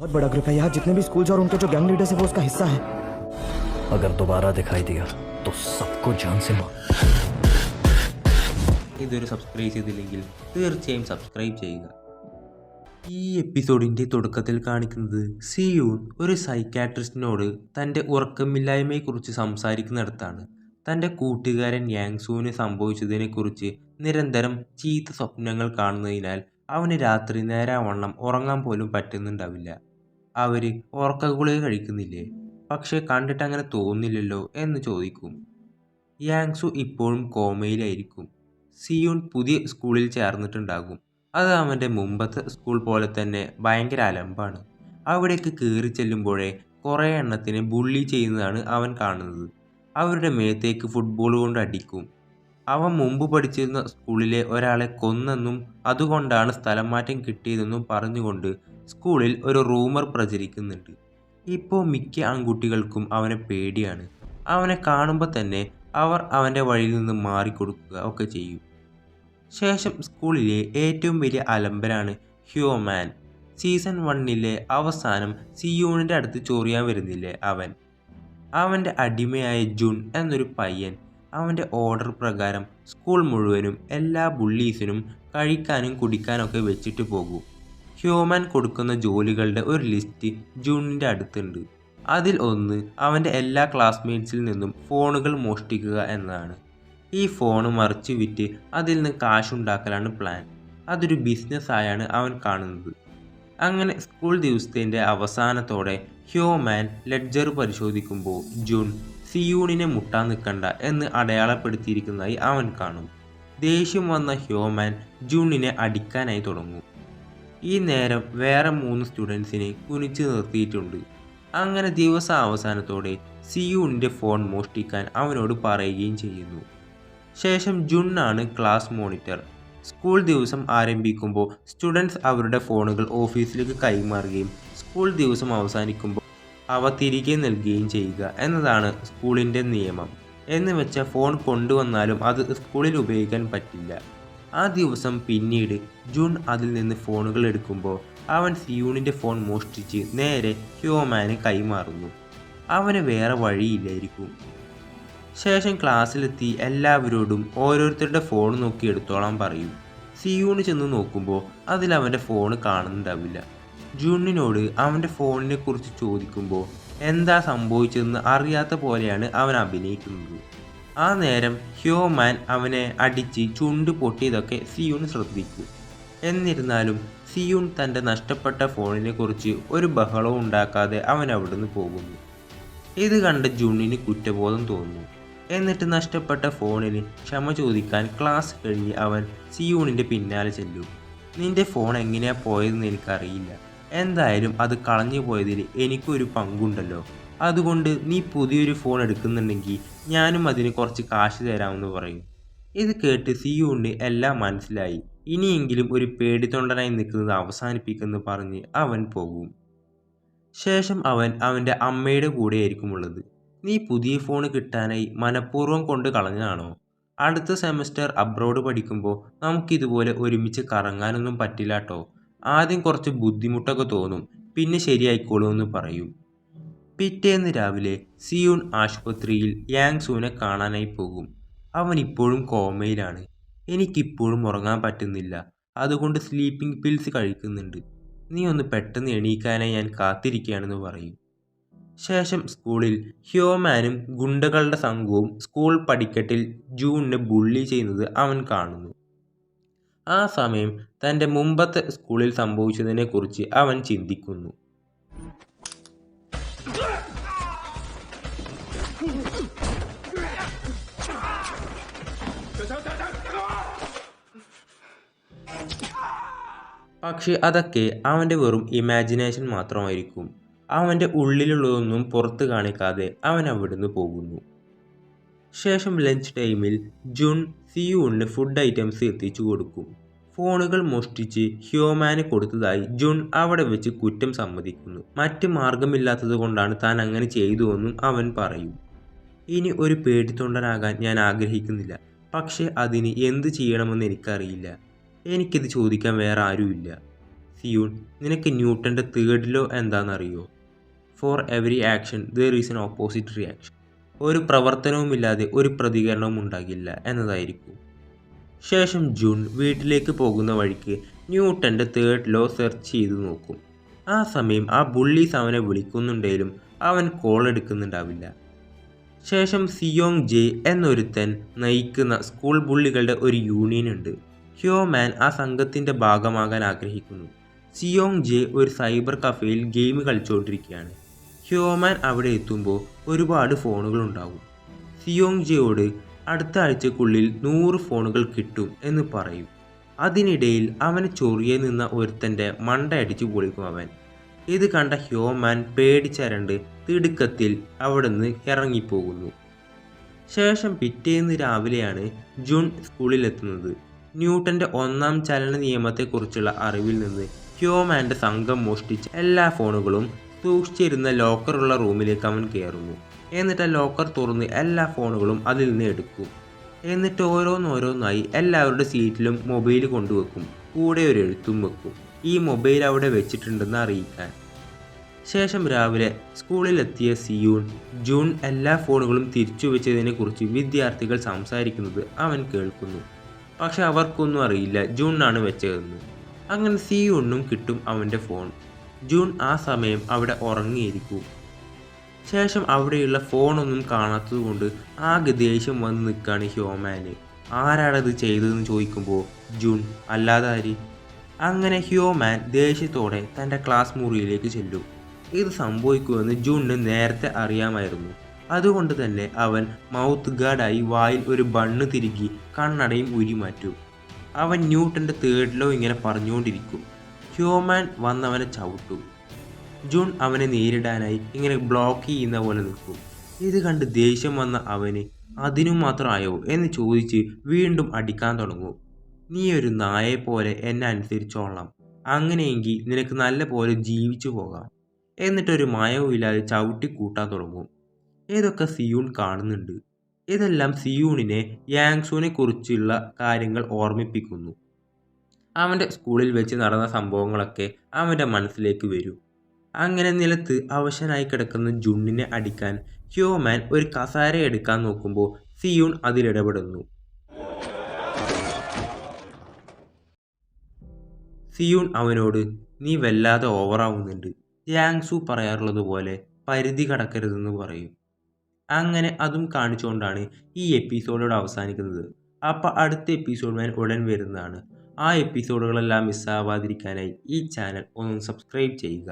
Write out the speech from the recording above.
बहुत बड़ा ग्रुप है यहाँ, जितने भी स्कूल्स और उनके जो गैंग लीडर्स है वो उसका हिस्सा है। अगर दोबारा दिखाई दिया तो सबको जान से मार। ഇതൊരു സബ്സ്ക്രൈബ് ചെയ്തില്ലെങ്കിൽ തീർച്ചയായും സബ്സ്ക്രൈബ് ചെയ്യുക. ഈ എപ്പിസോഡിൻ്റെ തുടക്കത്തിൽ കാണിക്കുന്നത് സിയൂൺ ഒരു സൈക്കാട്രിസ്റ്റിനോട് തൻ്റെ ഉറക്കമില്ലായ്മയെക്കുറിച്ച് സംസാരിക്കുന്നിടത്താണ്. തൻ്റെ കൂട്ടുകാരൻ യാങ്സൂവിന് സംഭവിച്ചതിനെക്കുറിച്ച് നിരന്തരം ചീത്ത സ്വപ്നങ്ങൾ കാണുന്നതിനാൽ അവന് രാത്രി നേരാവണ്ണം ഉറങ്ങാൻ പോലും പറ്റുന്നുണ്ടാവില്ല. അവർ ഉറക്കഗുളിക കഴിക്കുന്നില്ലേ, പക്ഷേ കണ്ടിട്ട് അങ്ങനെ തോന്നില്ലല്ലോ എന്ന് ചോദിക്കും. യാങ്സു ഇപ്പോഴും കോമയിലായിരിക്കും. സിയൂൺ പുതിയ സ്കൂളിൽ ചേർന്നിട്ടുണ്ടാകും. അത് അവൻ്റെ മുമ്പത്തെ സ്കൂൾ പോലെ തന്നെ ഭയങ്കര അലമ്പാണ്. അവിടേക്ക് കയറി ചെല്ലുമ്പോഴേ കുറേ എണ്ണത്തിനെ ബുള്ളി ചെയ്യുന്നതാണ് അവൻ കാണുന്നത്. അവരുടെ മേത്തേക്ക് ഫുട്ബോൾ കൊണ്ട് അടിക്കും. അവൻ മുമ്പ് പഠിച്ചിരുന്ന സ്കൂളിലെ ഒരാളെ കൊന്നെന്നും അതുകൊണ്ടാണ് സ്ഥലം മാറ്റം കിട്ടിയതെന്നും പറഞ്ഞുകൊണ്ട് സ്കൂളിൽ ഒരു റൂമർ പ്രചരിക്കുന്നുണ്ട്. ഇപ്പോൾ മിക്ക ആൺകുട്ടികൾക്കും അവനെ പേടിയാണ്. അവനെ കാണുമ്പോൾ തന്നെ അവർ അവൻ്റെ വഴിയിൽ നിന്ന് മാറിക്കൊടുക്കുക ഒക്കെ ചെയ്യും. ശേഷം സ്കൂളിലെ ഏറ്റവും വലിയ അലമ്പനാണ് ഹ്യൂമാൻ. സീസൺ 1 അവസാനം സിയൂണിൻ്റെ അടുത്ത് ചൊറിയാൻ വരുന്നില്ലേ അവൻ്റെ അടിമയായ ജുൺ എന്നൊരു പയ്യൻ അവൻ്റെ ഓർഡർ പ്രകാരം സ്കൂൾ മുഴുവനും എല്ലാ ബുള്ളീസിനും കഴിക്കാനും കുടിക്കാനൊക്കെ വെച്ചിട്ട് പോകും. ഹ്യൂമാൻ കൊടുക്കുന്ന ജോലികളുടെ ഒരു ലിസ്റ്റ് ജുണിൻ്റെ അടുത്തുണ്ട്. അതിൽ ഒന്ന് അവൻ്റെ എല്ലാ ക്ലാസ്മേറ്റ്സിൽ നിന്നും ഫോണുകൾ മോഷ്ടിക്കുക എന്നതാണ്. ഈ ഫോണ് മറിച്ച് വിറ്റ് അതിൽ നിന്ന് കാശുണ്ടാക്കലാണ് പ്ലാൻ. അതൊരു ബിസിനസ്സായാണ് അവൻ കാണുന്നത്. അങ്ങനെ സ്കൂൾ ദിവസത്തിൻ്റെ അവസാനത്തോടെ ഹ്യൂമാൻ ലെഡ്ജർ പരിശോധിക്കുമ്പോൾ ജുൺ സിയൂണിനെ മുട്ടാൻ നിൽക്കണ്ട എന്ന് അടയാളപ്പെടുത്തിയിരിക്കുന്നതായി അവൻ കാണും. ദേഷ്യം വന്ന ഹ്യൂമാൻ ജുണിനെ അടിക്കാനായി തുടങ്ങും. ഈ നേരം വേറെ 3 സ്റ്റുഡൻസിനെ കുനിച്ച് നിർത്തിയിട്ടുണ്ട്. അങ്ങനെ ദിവസം അവസാനത്തോടെ സിയൂണിൻ്റെ ഫോൺ മോഷ്ടിക്കാൻ അവനോട് പറയുകയും ചെയ്യുന്നു. ശേഷം ജുണ്ണാണ് ക്ലാസ് മോണിറ്റർ. സ്കൂൾ ദിവസം ആരംഭിക്കുമ്പോൾ സ്റ്റുഡൻസ് അവരുടെ ഫോണുകൾ ഓഫീസിലേക്ക് കൈമാറുകയും സ്കൂൾ ദിവസം അവസാനിക്കുമ്പോൾ അവ തിരികെ നൽകുകയും ചെയ്യുക എന്നതാണ് സ്കൂളിൻ്റെ നിയമം. എന്ന് വെച്ചാൽ ഫോൺ കൊണ്ടുവന്നാലും അത് സ്കൂളിൽ ഉപയോഗിക്കാൻ പറ്റില്ല. ആ ദിവസം പിന്നീട് ജുൺ അതിൽ നിന്ന് ഫോണുകൾ എടുക്കുമ്പോൾ അവൻ സിയൂണിൻ്റെ ഫോൺ മോഷ്ടിച്ച് നേരെ ഹ്യൂമാന് കൈമാറുന്നു. അവന് വേറെ വഴിയില്ലായിരിക്കും. ശേഷം ക്ലാസ്സിലെത്തി എല്ലാവരോടും ഓരോരുത്തരുടെ ഫോൺ നോക്കി എടുത്തോളാൻ പറയും. സിയൂണ് ചെന്ന് നോക്കുമ്പോൾ അതിൽ അവൻ്റെ ഫോൺ കാണുന്നുണ്ടാവില്ല. ജുണ്ണിനോട് അവൻ്റെ ഫോണിനെ കുറിച്ച് ചോദിക്കുമ്പോൾ എന്താ സംഭവിച്ചതെന്ന് അറിയാത്ത പോലെയാണ് അവൻ അഭിനയിക്കുന്നത്. ആ നേരം ഹ്യൂമാൻ അവനെ അടിച്ച് ചുണ്ട് പൊട്ടിയതൊക്കെ സിയൂൺ ശ്രദ്ധിക്കും. എന്നിരുന്നാലും സിയൂൺ തൻ്റെ നഷ്ടപ്പെട്ട ഫോണിനെ കുറിച്ച് ഒരു ബഹളവും ഉണ്ടാക്കാതെ അവൻ അവിടുന്ന് പോകുന്നു. ഇത് കണ്ട ജുണ്ണിന് കുറ്റബോധം തോന്നുന്നു. എന്നിട്ട് നഷ്ടപ്പെട്ട ഫോണിന് ക്ഷമ ചോദിക്കാൻ ക്ലാസ് കഴിഞ്ഞ് അവൻ സിയൂണിൻ്റെ പിന്നാലെ ചെല്ലും. നിന്റെ ഫോൺ എങ്ങനെയാ പോയതെന്ന് എനിക്കറിയില്ല, എന്തായാലും അത് കളഞ്ഞു പോയതിൽ എനിക്കൊരു പങ്കുണ്ടല്ലോ, അതുകൊണ്ട് നീ പുതിയൊരു ഫോൺ എടുക്കുന്നുണ്ടെങ്കിൽ ഞാനും അതിന് കുറച്ച് കാശ് തരാമെന്ന് പറയും. ഇത് കേട്ട് സിയൂണിന് എല്ലാം മനസ്സിലായി. ഇനിയെങ്കിലും ഒരു പേടിത്തൊണ്ടനായി നിൽക്കുന്നത് അവസാനിപ്പിക്കുമെന്ന് പറഞ്ഞ് അവൻ പോകും. ശേഷം അവൻ അവൻ്റെ അമ്മയുടെ കൂടെയായിരിക്കും ഉള്ളത്. നീ പുതിയ ഫോൺ കിട്ടാനായി മനഃപൂർവ്വം കൊണ്ട് കളഞ്ഞതാണോ? അടുത്ത സെമസ്റ്റർ അബ്രോഡ് പഠിക്കുമ്പോൾ നമുക്കിതുപോലെ ഒരുമിച്ച് കറങ്ങാനൊന്നും പറ്റില്ല കേട്ടോ. ആദ്യം കുറച്ച് ബുദ്ധിമുട്ടൊക്കെ തോന്നും, പിന്നെ ശരിയായിക്കോളുമെന്ന് പറയും. പിറ്റേന്ന് രാവിലെ സിയൂൺ ആശുപത്രിയിൽ യാങ്സൂനെ കാണാനായി പോകും. അവൻ ഇപ്പോഴും കോമയിലാണ്. എനിക്കിപ്പോഴും ഉറങ്ങാൻ പറ്റുന്നില്ല, അതുകൊണ്ട് സ്ലീപ്പിംഗ് പിൽസ് കഴിക്കുന്നുണ്ട്. നീ ഒന്ന് പെട്ടെന്ന് എണീക്കാനായി ഞാൻ കാത്തിരിക്കുകയാണെന്ന് പറയും. ശേഷം സ്കൂളിൽ ഹ്യൂമാനും ഗുണ്ടകളുടെ സംഘവും സ്കൂൾ പടിക്കെട്ടിൽ ജൂണിനെ ബുള്ളി ചെയ്യുന്നത് അവൻ കാണുന്നു. ആ സമയം തൻ്റെ മുമ്പത്തെ സ്കൂളിൽ സംഭവിച്ചതിനെക്കുറിച്ച് അവൻ ചിന്തിക്കുന്നു. പക്ഷെ അതൊക്കെ അവൻ്റെ വെറും ഇമാജിനേഷൻ മാത്രമായിരിക്കും. അവൻ്റെ ഉള്ളിലുള്ളതൊന്നും പുറത്ത് കാണിക്കാതെ അവൻ അവിടുന്ന് പോകുന്നു. ശേഷം ലഞ്ച് ടൈമിൽ ജുൺ സിയൂണിന് ഫുഡ് ഐറ്റംസ് എത്തിച്ചു കൊടുക്കും. ഫോണുകൾ മോഷ്ടിച്ച് ഹ്യൂമാന് കൊടുത്തതായി ജുൺ അവിടെ വെച്ച് കുറ്റം സമ്മതിക്കുന്നു. മറ്റ് മാർഗമില്ലാത്തത് കൊണ്ടാണ് താൻ അങ്ങനെ ചെയ്തുവെന്നും അവൻ പറയും. ഇനി ഒരു പേടിത്തൊണ്ടനാകാൻ ഞാൻ ആഗ്രഹിക്കുന്നില്ല, പക്ഷേ അതിന് എന്ത് ചെയ്യണമെന്ന് എനിക്കറിയില്ല. എനിക്കിത് ചോദിക്കാൻ വേറെ ആരുമില്ല. സിയൂൺ, നിനക്ക് ന്യൂട്ടൻ്റെ തേർഡ് ലോ എന്താണെന്നറിയോ? For every action there is N opposite reaction. ഒരു പ്രവർത്തനവുമില്ലാതെ ഒരു പ്രതികരണവും ഉണ്ടാകില്ല എന്നതായിരിക്കും. ശേഷം ജൂൺ വീട്ടിലേക്ക് പോകുന്ന വഴിക്ക് ന്യൂട്ടൻ്റെ തേർഡ് ലോ സെർച്ച് ചെയ്തു നോക്കും. ആ സമയം ആ ബുള്ളീസ് അവനെ വിളിക്കുന്നുണ്ടെങ്കിലും അവൻ കോൾ എടുക്കുന്നുണ്ടാവില്ല. ശേഷം സിയോങ് ജെ എന്നൊരുത്തൻ നയിക്കുന്ന സ്കൂൾ ബുള്ളികളുടെ ഒരു യൂണിയൻ ഉണ്ട്. ഹ്യോമാൻ ആ സംഘത്തിൻ്റെ ഭാഗമാകാൻ ആഗ്രഹിക്കുന്നു. സിയോങ് ജെ ഒരു സൈബർ കഫേയിൽ ഗെയിം കളിച്ചുകൊണ്ടിരിക്കുകയാണ്. ഹ്യോമാൻ അവിടെ എത്തുമ്പോൾ ഒരുപാട് ഫോണുകൾ ഉണ്ടാവും. സിയോങ് ജെയോട് അടുത്ത ആഴ്ചക്കുള്ളിൽ 100 ഫോണുകൾ കിട്ടും എന്ന് പറയും. അതിനിടയിൽ അവന് ചൊറിയെ നിന്ന ഒരുത്തൻ്റെ മണ്ടയടിച്ച് പൊളിക്കും അവൻ. ഇത് കണ്ട ഹ്യോമാൻ പേടിച്ചരണ്ട് തിടുക്കത്തിൽ അവിടുന്ന് ഇറങ്ങിപ്പോകുന്നു. ശേഷം പിറ്റേന്ന് രാവിലെയാണ് ജുൺ സ്കൂളിലെത്തുന്നത്. ന്യൂട്ടൻ്റെ ഒന്നാം ചലന നിയമത്തെക്കുറിച്ചുള്ള അറിവിൽ നിന്ന് ഹ്യോമാൻ്റെ സംഘം മോഷ്ടിച്ച എല്ലാ ഫോണുകളും സൂക്ഷിച്ചിരുന്ന ലോക്കറുള്ള റൂമിലേക്ക് അവൻ കയറുന്നു. എന്നിട്ട് ലോക്കർ തുറന്ന് എല്ലാ ഫോണുകളും അതിൽ നിന്ന് എടുക്കും. എന്നിട്ട് ഓരോന്നോരോന്നായി എല്ലാവരുടെ സീറ്റിലും മൊബൈൽ കൊണ്ടുവെക്കും. കൂടെ ഒരു എഴുത്തും വെക്കും, ഈ മൊബൈൽ അവിടെ വെച്ചിട്ടുണ്ടെന്ന് അറിയിക്കാൻ. ശേഷം രാവിലെ സ്കൂളിലെത്തിയ സിയൂൺ ജൂൺ എല്ലാ ഫോണുകളും തിരിച്ചു വെച്ചതിനെക്കുറിച്ച് വിദ്യാർത്ഥികൾ സംസാരിക്കുന്നത് അവൻ കേൾക്കുന്നു. പക്ഷെ അവർക്കൊന്നും അറിയില്ല ജൂണാണ് വെച്ചതെന്ന്. അങ്ങനെ സിയൂണിനും കിട്ടും അവൻ്റെ ഫോൺ. ജൂൺ ആ സമയം അവിടെ ഉറങ്ങിയിരിക്കും. ശേഷം അവിടെയുള്ള ഫോണൊന്നും കാണാത്തതുകൊണ്ട് ആകെ ദേഷ്യം വന്ന് നിൽക്കുകയാണ് ഹ്യോമാന്. ആരാണത് ചെയ്തതെന്ന് ചോദിക്കുമ്പോൾ ജൂൺ അല്ലാതാരി. അങ്ങനെ ഹ്യോമാൻ ദേഷ്യത്തോടെ തൻ്റെ ക്ലാസ് മുറിയിലേക്ക് ചെല്ലും. ഇത് സംഭവിക്കുമെന്ന് ജൂണിന് നേരത്തെ അറിയാമായിരുന്നു. അതുകൊണ്ട് തന്നെ അവൻ മൗത്ത് ഗാർഡായി വായിൽ ഒരു ബണ്ണ് തിരുകി കണ്ണടയും ഉരിമാറ്റും. അവൻ ന്യൂട്ടൻ്റെ തേർഡ് ലോ ഇങ്ങനെ പറഞ്ഞുകൊണ്ടിരിക്കും. ഹ്യോമാൻ വന്നവനെ ചവിട്ടും. ജൂൺ അവനെ നേരിടാനായി ഇങ്ങനെ ബ്ലോക്ക് ചെയ്യുന്ന പോലെ നിൽക്കും. ഇത് കണ്ട് ദേഷ്യം വന്ന അവന് അതിനു മാത്രമായോ എന്ന് ചോദിച്ച് വീണ്ടും അടിക്കാൻ തുടങ്ങും. നീ ഒരു നായയെ പോലെ എന്നെ അനുസരിച്ചോളാം, അങ്ങനെയെങ്കിൽ നിനക്ക് നല്ല പോലെ ജീവിച്ചു പോകാം. എന്നിട്ടൊരു മയവും ഇല്ലാതെ ചവിട്ടി കൂട്ടാൻ തുടങ്ങും. ഇതൊക്കെ സിയൂൺ കാണുന്നുണ്ട്. ഇതെല്ലാം സിയൂണിനെ യാങ്സൂനെ കുറിച്ചുള്ള കാര്യങ്ങൾ ഓർമ്മിപ്പിക്കുന്നു. അവൻ്റെ സ്കൂളിൽ വെച്ച് നടന്ന സംഭവങ്ങളൊക്കെ അവൻ്റെ മനസ്സിലേക്ക് വരും. അങ്ങനെ നിലത്ത് അവശനായി കിടക്കുന്ന ജുണ്ണിനെ അടിക്കാൻ ഹ്യോമാൻ ഒരു കസാര എടുക്കാൻ നോക്കുമ്പോൾ സിയൂൺ അതിലിടപെടുന്നു. സിയൂൺ അവനോട് നീ വല്ലാതെ ഓവറാവുന്നുണ്ട്, യാങ്സു പറയാറുള്ളത് പോലെ പരിധി കടക്കരുതെന്ന് പറയും. അങ്ങനെ അതും കാണിച്ചുകൊണ്ടാണ് ഈ എപ്പിസോഡോട് അവസാനിക്കുന്നത്. അപ്പോൾ അടുത്ത എപ്പിസോഡ് ഞാൻ ഉടൻ വരുന്നതാണ്. ആ എപ്പിസോഡുകളെല്ലാം മിസ്സാവാതിരിക്കാനായി ഈ ചാനൽ ഒന്ന് സബ്സ്ക്രൈബ് ചെയ്യുക.